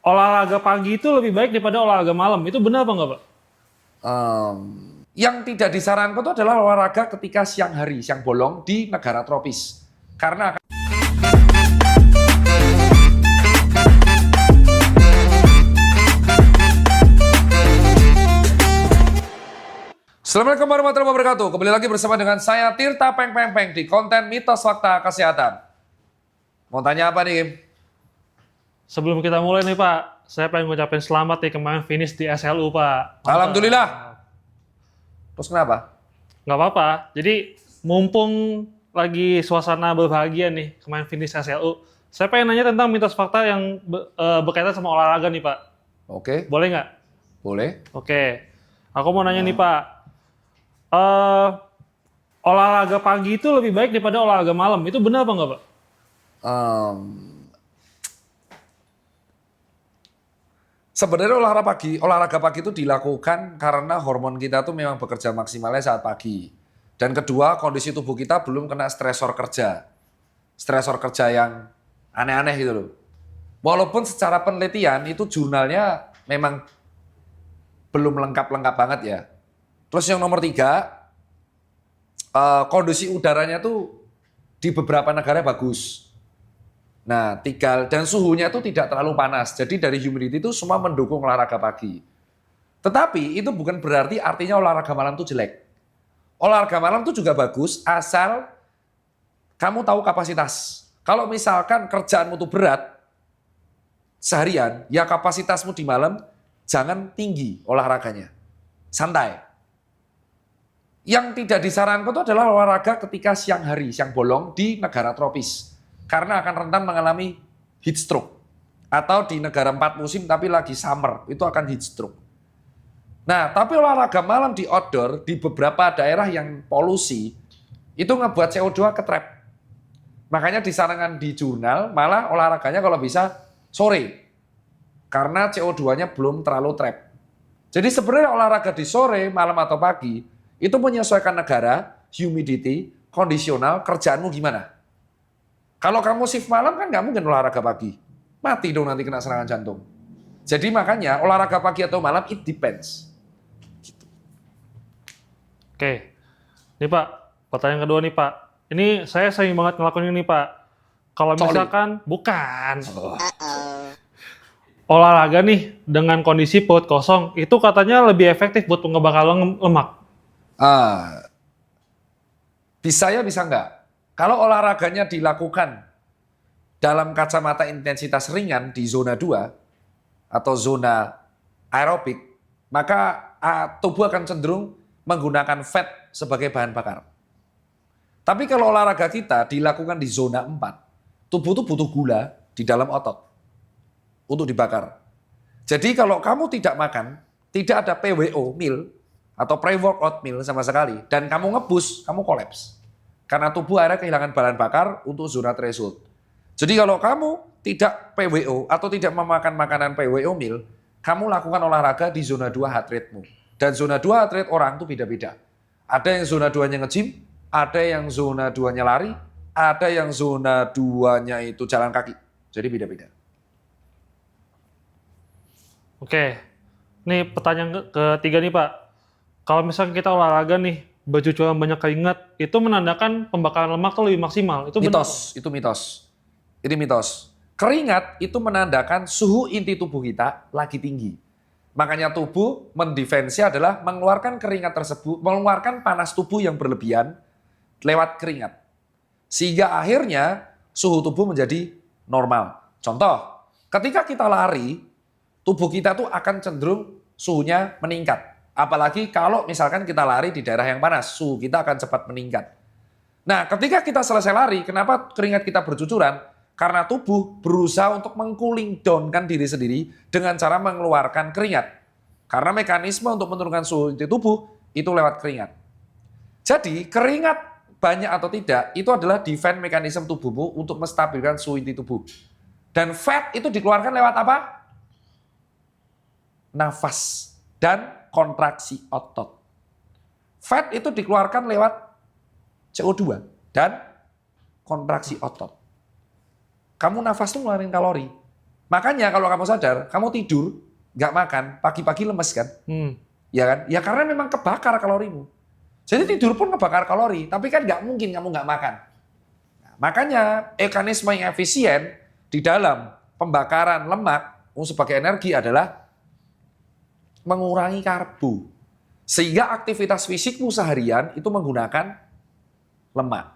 olahraga pagi itu lebih baik daripada olahraga malam. Itu benar apa enggak, Pak? Em, yang tidak disarankan itu adalah olahraga ketika siang hari, siang bolong di negara tropis. Karena Assalamualaikum warahmatullahi wabarakatuh. Kembali lagi bersama dengan saya Tirta Peng Peng Peng di konten Mitos Fakta Kesehatan. Mau tanya apa nih, Kim? Sebelum kita mulai nih, Pak, saya pengen ngucapin selamat nih kemarin finish di SLU, Pak. Mantap. Alhamdulillah. Terus kenapa? Nggak apa-apa. Jadi, mumpung lagi suasana berbahagia nih, kemarin finish SLU, saya pengen nanya tentang mitos fakta yang berkaitan sama olahraga nih, Pak. Oke, Boleh nggak? boleh. Oke. Aku mau nanya nih, Pak. Eh, olahraga pagi itu lebih baik daripada olahraga malam. Itu benar apa nggak, Pak? Em, Sebenarnya olahraga pagi itu dilakukan karena hormon kita tuh memang bekerja maksimalnya saat pagi. Dan kedua, kondisi tubuh kita belum kena stresor kerja. Stresor kerja yang aneh-aneh gitu loh. Walaupun secara penelitian itu jurnalnya memang belum lengkap-lengkap banget ya. Terus yang nomor 3, kondisi udaranya tuh di beberapa negara bagus. Nah, dan suhunya itu tidak terlalu panas. Jadi dari humidity itu semua mendukung olahraga pagi. Tetapi itu bukan berarti artinya olahraga malam itu jelek. Olahraga malam itu juga bagus asal kamu tahu kapasitas. Kalau misalkan kerjaanmu itu berat seharian, ya kapasitasmu di malam jangan tinggi olahraganya. Santai. Yang tidak disarankan itu adalah olahraga ketika siang hari, siang bolong di negara tropis. Karena akan rentan mengalami heat stroke. Atau di negara 4 musim tapi lagi summer, itu akan heat stroke. Nah, tapi olahraga malam di outdoor, di beberapa daerah yang polusi, itu ngebuat CO2 ke-trap. Makanya disarankan di jurnal, malah olahraganya kalau bisa sore. Karena CO2-nya belum terlalu trap. Jadi sebenarnya olahraga di sore, malam atau pagi, itu menyesuaikan negara, humidity, kondisional, kerjaanmu gimana. Kalau kamu shift malam kan nggak mungkin olahraga pagi. Mati dong nanti kena serangan jantung. Jadi makanya olahraga pagi atau malam, it depends. Oke. Nih, Pak, pertanyaan kedua nih, Pak. Ini saya sering banget ngelakuin ini, Pak. Kalau misalkan, bukan. Olahraga nih, dengan kondisi perut kosong, itu katanya lebih efektif buat pengembalian lemak. Bisa ya, bisa nggak? Kalau olahraganya dilakukan dalam kacamata intensitas ringan di zona 2 atau zona aerobik, maka tubuh akan cenderung menggunakan fat sebagai bahan bakar. Tapi kalau olahraga kita dilakukan di zona 4, tubuh itu butuh gula di dalam otot untuk dibakar. Jadi kalau kamu tidak makan, tidak ada PWO meal atau pre-workout meal sama sekali, dan kamu ngebus, kamu kolaps. Karena tubuh akhirnya kehilangan bahan bakar untuk zona threshold. Jadi kalau kamu tidak PWO atau tidak memakan makanan PWO meal, kamu lakukan olahraga di zona 2 heart rate-mu. Dan zona 2 heart rate orang itu beda-beda. Ada yang zona 2-nya nge-gym, ada yang zona 2-nya lari, ada yang zona 2-nya itu jalan kaki. Jadi beda-beda. Oke. Nih pertanyaan ketiga nih, Pak. Kalau misalkan kita olahraga nih, bercucuran banyak keringat, itu menandakan pembakaran lemak tuh lebih maksimal. Itu benar? Mitos, itu mitos. Ini mitos. Keringat itu menandakan suhu inti tubuh kita lagi tinggi. Makanya tubuh mendefensi adalah mengeluarkan keringat tersebut, mengeluarkan panas tubuh yang berlebihan lewat keringat. Sehingga akhirnya suhu tubuh menjadi normal. Contoh, ketika kita lari, tubuh kita tuh akan cenderung suhunya meningkat. Apalagi kalau misalkan kita lari di daerah yang panas, suhu kita akan cepat meningkat. Nah, ketika kita selesai lari, kenapa keringat kita bercucuran? Karena tubuh berusaha untuk meng-cooling down-kan diri sendiri dengan cara mengeluarkan keringat. Karena mekanisme untuk menurunkan suhu inti tubuh itu lewat keringat. Jadi, keringat banyak atau tidak, itu adalah defense mekanisme tubuhmu untuk menstabilkan suhu inti tubuh. Dan fat itu dikeluarkan lewat apa? Nafas dan kontraksi otot. Fat itu dikeluarkan lewat CO2 dan kontraksi otot. Kamu nafas tuh ngeluarin kalori. Makanya kalau kamu sadar, kamu tidur, nggak makan, pagi-pagi lemes kan? Ya kan? Ya karena memang kebakar kalorimu. Jadi tidur pun kebakar kalori, tapi kan nggak mungkin kamu nggak makan. Nah, makanya mekanisme yang efisien di dalam pembakaran lemak sebagai energi adalah mengurangi karbo. Sehingga aktivitas fisikmu seharian itu menggunakan lemak.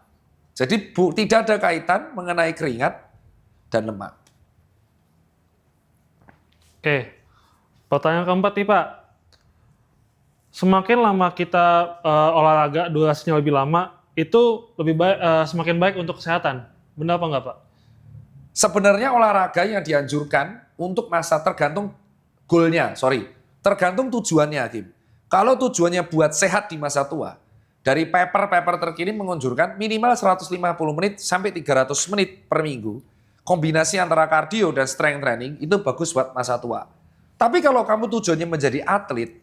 Jadi tidak ada kaitan mengenai keringat dan lemak. Oke, pertanyaan keempat nih Pak. Semakin lama kita olahraga, durasinya lebih lama, itu lebih baik, semakin baik untuk kesehatan. Benar apa enggak Pak? Sebenarnya olahraga yang dianjurkan untuk masa tergantung goalnya, tergantung tujuannya, Hakim. Kalau tujuannya buat sehat di masa tua, dari paper-paper terkini menganjurkan minimal 150 menit sampai 300 menit per minggu. Kombinasi antara kardio dan strength training itu bagus buat masa tua. Tapi kalau kamu tujuannya menjadi atlet,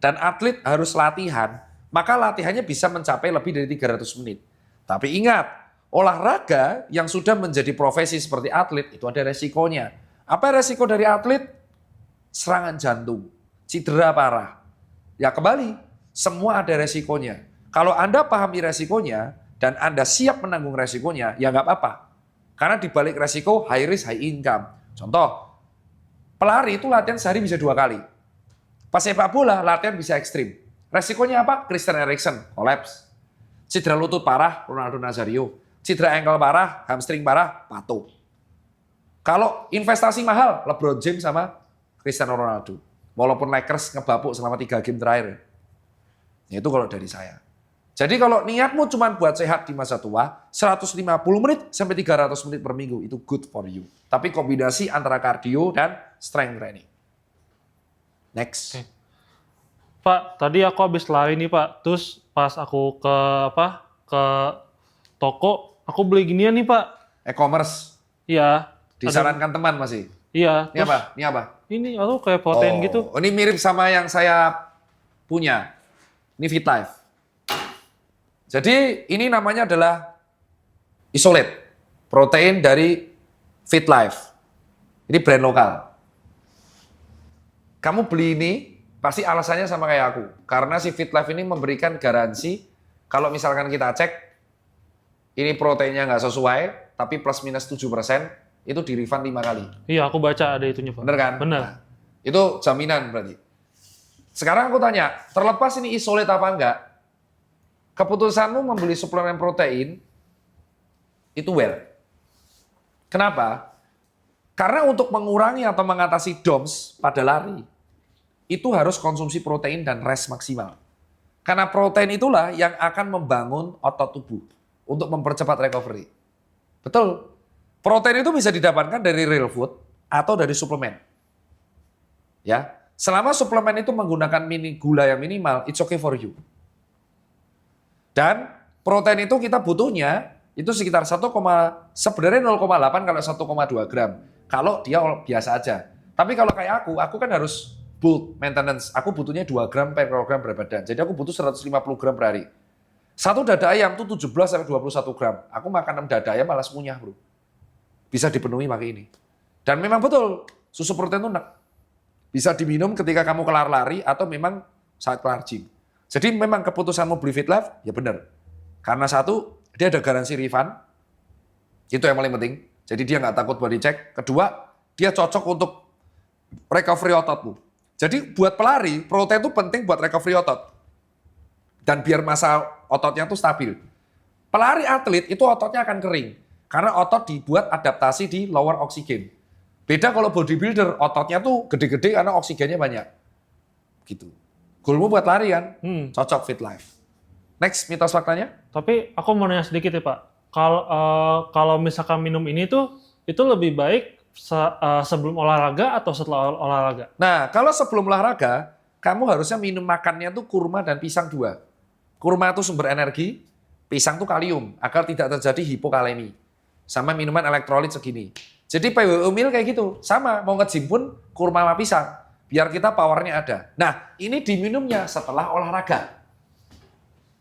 dan atlet harus latihan, maka latihannya bisa mencapai lebih dari 300 menit. Tapi ingat, olahraga yang sudah menjadi profesi seperti atlet itu ada resikonya. Apa resiko dari atlet? Serangan jantung, cedera parah. Ya kembali, semua ada resikonya. Kalau Anda pahami resikonya dan Anda siap menanggung resikonya, ya nggak apa-apa. Karena di balik resiko high risk high income. Contoh, pelari itu latihan sehari bisa 2 kali. Pas sepak bola latihan bisa ekstrim. Resikonya apa? Christian Eriksen, kolaps. Cedera lutut parah, Ronaldo Nazario. Cedera ankle parah, hamstring parah, Pato. Kalau investasi mahal, LeBron James sama Cristiano Ronaldo. Walaupun Lakers ngebapuk selama 3 game terakhir. Ya itu kalau dari saya. Jadi kalau niatmu cuma buat sehat di masa tua, 150 menit sampai 300 menit per minggu itu good for you. Tapi kombinasi antara kardio dan strength training. Next. Oke. Pak, tadi aku habis lari nih Pak. Terus pas aku ke toko, aku beli ginian nih Pak. E-commerce. Iya. Disarankan teman masih. Iya. Ini apa? Ini apa? Ini aku kayak protein gitu. Ini mirip sama yang saya punya. Ini Fit Life. Jadi ini namanya adalah Isolate. Protein dari Fit Life. Ini brand lokal. Kamu beli ini, pasti alasannya sama kayak aku. Karena si Fit Life ini memberikan garansi, kalau misalkan kita cek, ini proteinnya nggak sesuai, tapi plus minus 7%, itu di refund 5 kali. Iya, aku baca ada itunya Pak. Bener kan? Bener. Nah, itu jaminan berarti. Sekarang aku tanya, terlepas ini isolate apa enggak, keputusanmu membeli suplemen protein, itu well. Kenapa? Karena untuk mengurangi atau mengatasi DOMS pada lari, itu harus konsumsi protein dan rest maksimal. Karena protein itulah yang akan membangun otot tubuh untuk mempercepat recovery. Betul. Protein itu bisa didapatkan dari real food atau dari suplemen. Ya, selama suplemen itu menggunakan gula yang minimal, it's okay for you. Dan protein itu kita butuhnya itu sekitar sebenarnya 0,8 kalau 1,2 gram. Kalau dia biasa aja. Tapi kalau kayak aku kan harus bulk maintenance. Aku butuhnya 2 gram per kilogram berat badan. Jadi aku butuh 150 gram per hari. Satu dada ayam tuh 17-21 gram. Aku makan 6 dada ayam malas munyah bro. Bisa dipenuhi pakai ini. Dan memang betul, susu protein itu enak. Bisa diminum ketika kamu kelar lari atau memang saat kelar gym. Jadi memang keputusanmu beli Fit Life, ya benar. Karena satu, dia ada garansi refund. Itu yang paling penting. Jadi dia nggak takut buat dicek. Kedua, dia cocok untuk recovery ototmu. Jadi buat pelari, protein itu penting buat recovery otot. Dan biar masa ototnya tuh stabil. Pelari atlet itu ototnya akan kering. Karena otot dibuat adaptasi di lower oksigen. Beda kalau bodybuilder, ototnya tuh gede-gede karena oksigennya banyak. Gitu. Goalmu buat lari kan? Cocok Fit Life. Next, mitos faktanya? Tapi aku mau nanya sedikit ya Pak. Kalau misalkan minum ini tuh, itu lebih baik sebelum olahraga atau setelah olahraga? Nah, kalau sebelum olahraga, kamu harusnya minum makannya tuh kurma dan pisang 2. Kurma itu sumber energi, pisang tuh kalium, agar tidak terjadi hipokalemi. Sama minuman elektrolit segini. Jadi PWO meal kayak gitu, sama mau nge-gym pun kurma sama pisang, biar kita powernya ada. Nah, ini diminumnya setelah olahraga.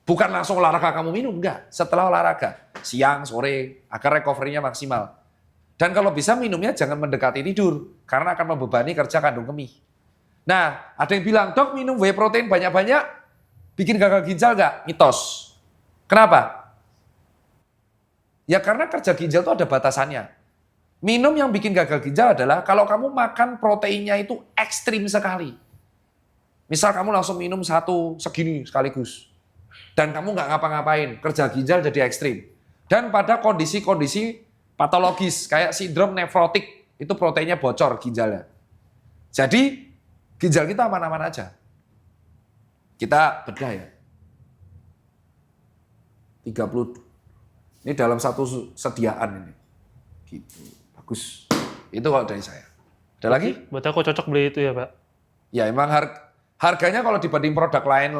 Bukan langsung olahraga kamu minum, enggak. Setelah olahraga, siang, sore, agar recovery-nya maksimal. Dan kalau bisa minumnya jangan mendekati tidur, karena akan membebani kerja kandung kemih. Nah, ada yang bilang, dok minum whey protein banyak-banyak, bikin gagal ginjal nggak? Mitos. Kenapa? Ya karena kerja ginjal itu ada batasannya. Minum yang bikin gagal ginjal adalah kalau kamu makan proteinnya itu ekstrim sekali. Misal kamu langsung minum satu segini sekaligus. Dan kamu nggak ngapa-ngapain, kerja ginjal jadi ekstrim. Dan pada kondisi-kondisi patologis, kayak sindrom nefrotik, itu proteinnya bocor ginjalnya. Jadi, ginjal kita aman-aman aja. Kita bedah ya. 30. Ini dalam satu sediaan ini. Gitu. Bagus. Itu kalau dari saya. Ada lagi? Berarti aku cocok beli itu ya, Pak? Ya emang harganya kalau dibanding produk lain,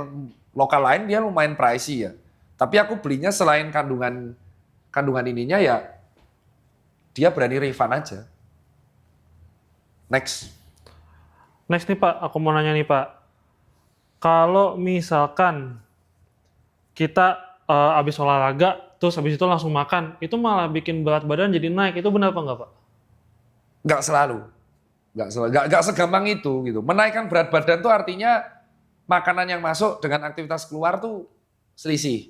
lokal lain, dia lumayan pricey ya. Tapi aku belinya selain kandungan ininya ya, dia berani refund aja. Next Next nih Pak, aku mau nanya nih Pak. Kalau misalkan kita habis olahraga, terus habis itu langsung makan, itu malah bikin berat badan jadi naik. Itu benar apa enggak Pak? Nggak selalu. Nggak segampang itu gitu. Menaikkan berat badan tuh artinya makanan yang masuk dengan aktivitas keluar tuh selisih.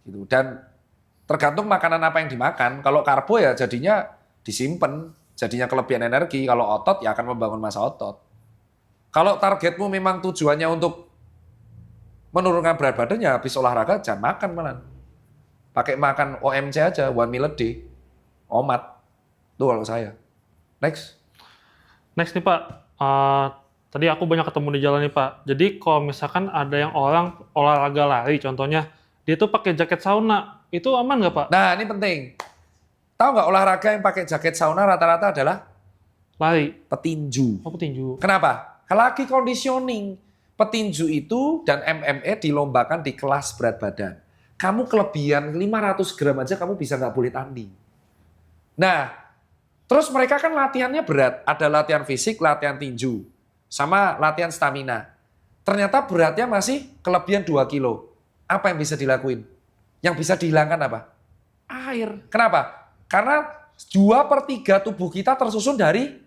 Gitu. Dan tergantung makanan apa yang dimakan. Kalau karbo ya jadinya disimpan, jadinya kelebihan energi. Kalau otot ya akan membangun massa otot. Kalau targetmu memang tujuannya untuk menurunkan berat badan ya habis olahraga jangan makan malah. Pakai makan OMC aja, one meal a day. Omat. Tuh kalau saya. Next nih Pak, tadi aku banyak ketemu di jalan nih Pak. Jadi kalau misalkan ada yang orang olahraga lari contohnya, dia tuh pakai jaket sauna, itu aman nggak Pak? Nah ini penting. Tahu nggak olahraga yang pakai jaket sauna rata-rata adalah Lari. petinju. Oh, petinju. Kenapa? Lagi conditioning. Petinju itu dan MMA dilombakan di kelas berat badan. Kamu kelebihan 500 gram aja kamu bisa nggak boleh tanding. Nah, terus mereka kan latihannya berat. Ada latihan fisik, latihan tinju. Sama latihan stamina. Ternyata beratnya masih kelebihan 2 kilo. Apa yang bisa dilakuin? Yang bisa dihilangkan apa? Air. Kenapa? Karena 2/3 tubuh kita tersusun dari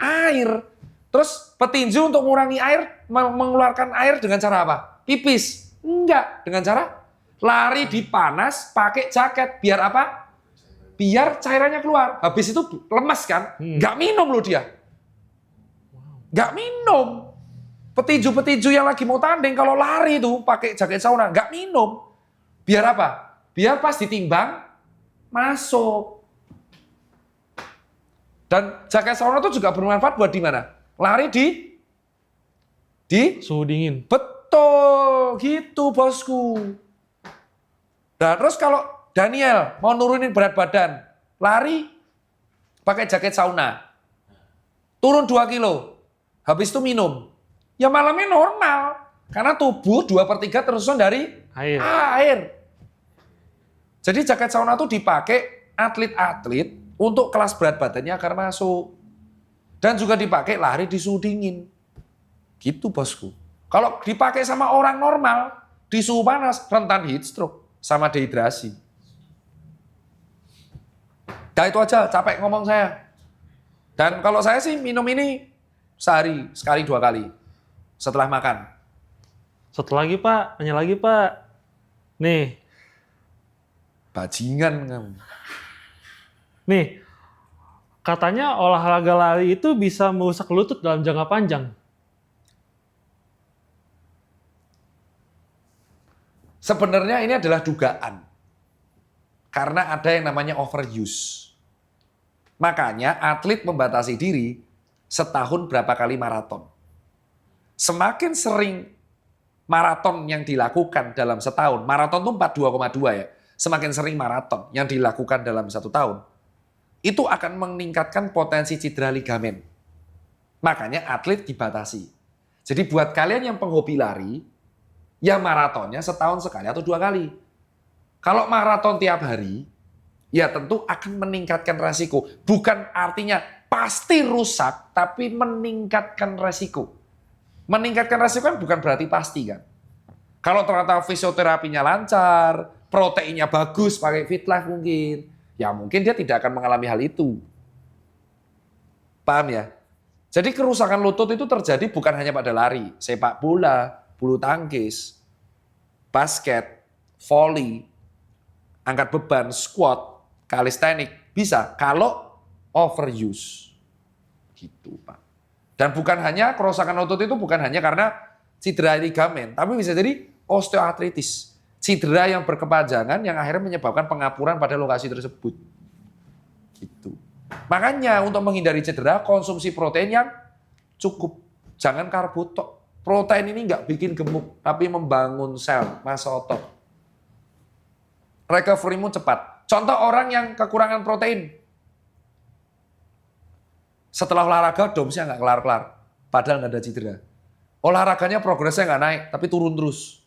air. Terus petinju untuk mengurangi air, mengeluarkan air dengan cara apa? Pipis. Enggak. Dengan cara lari di panas, pakai jaket. Biar apa? Biar cairannya keluar. Habis itu lemas kan? Nggak minum loh dia. Nggak minum. Petinju-petinju yang lagi mau tanding kalau lari itu pakai jaket sauna, nggak minum. Biar apa? Biar pas ditimbang, masuk. Dan jaket sauna itu juga bermanfaat buat di mana? Lari di suhu dingin. Betul, gitu bosku. Nah terus kalau Daniel mau nurunin berat badan, lari pakai jaket sauna, turun 2 kilo, habis itu minum, ya malamnya normal, karena tubuh 2/3 tersusun dari air. Jadi jaket sauna itu dipakai atlet-atlet untuk kelas berat badannya agar masuk. Dan juga dipakai lari di suhu dingin. Gitu bosku. Kalau dipakai sama orang normal, di suhu panas, rentan heat stroke sama dehidrasi. Nah itu aja, capek ngomong saya. Dan kalau saya sih minum ini sehari, sekali 2 kali. Setelah makan. Satu lagi Pak, nanya lagi Pak. Nih. Bajingan kamu. Nih, katanya olahraga lari itu bisa merusak lutut dalam jangka panjang. Sebenarnya ini adalah dugaan. Karena ada yang namanya overuse. Makanya atlet membatasi diri setahun berapa kali maraton. Semakin sering maraton yang dilakukan dalam setahun, maraton itu 42,2 ya, semakin sering maraton yang dilakukan dalam 1 tahun, itu akan meningkatkan potensi cedera ligamen. Makanya atlet dibatasi. Jadi buat kalian yang penghobi lari, ya maratonnya setahun sekali atau 2 kali. Kalau maraton tiap hari, ya tentu akan meningkatkan resiko. Bukan artinya pasti rusak, tapi meningkatkan resiko. Meningkatkan resiko kan bukan berarti pasti kan. Kalau ternyata fisioterapinya lancar, proteinnya bagus, pakai FitLife mungkin, ya mungkin dia tidak akan mengalami hal itu. Paham ya? Jadi kerusakan lutut itu terjadi bukan hanya pada lari, sepak bola, bulu tangkis, basket, volley, angkat beban, squat, kalistenik, bisa kalau overuse. Gitu, Pak. Dan bukan hanya kerusakan lutut itu bukan hanya karena cedera ligamen, tapi bisa jadi osteoartritis. Cedera yang berkepanjangan yang akhirnya menyebabkan pengapuran pada lokasi tersebut. Gitu. Makanya untuk menghindari cedera, konsumsi protein yang cukup. Jangan karbo tok. Protein ini nggak bikin gemuk, tapi membangun sel, massa otot. Recovery-mu cepat. Contoh orang yang kekurangan protein. Setelah olahraga, domsnya nggak kelar-kelar. Padahal nggak ada cedera. Olahraganya progresnya nggak naik, tapi turun terus.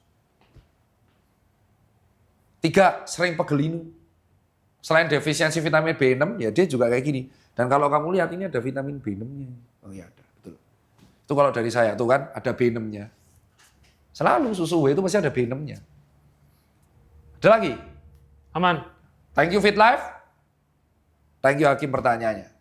3, sering pegelinu. Selain defisiensi vitamin B6, ya dia juga kayak gini. Dan kalau kamu lihat ini ada vitamin B6-nya. Oh iya ada, betul. Itu kalau dari saya, tuh kan ada B6-nya. Selalu susu whey itu pasti ada B6-nya. Ada lagi? Aman. Thank you Fit Life. Thank you Hakim pertanyaannya.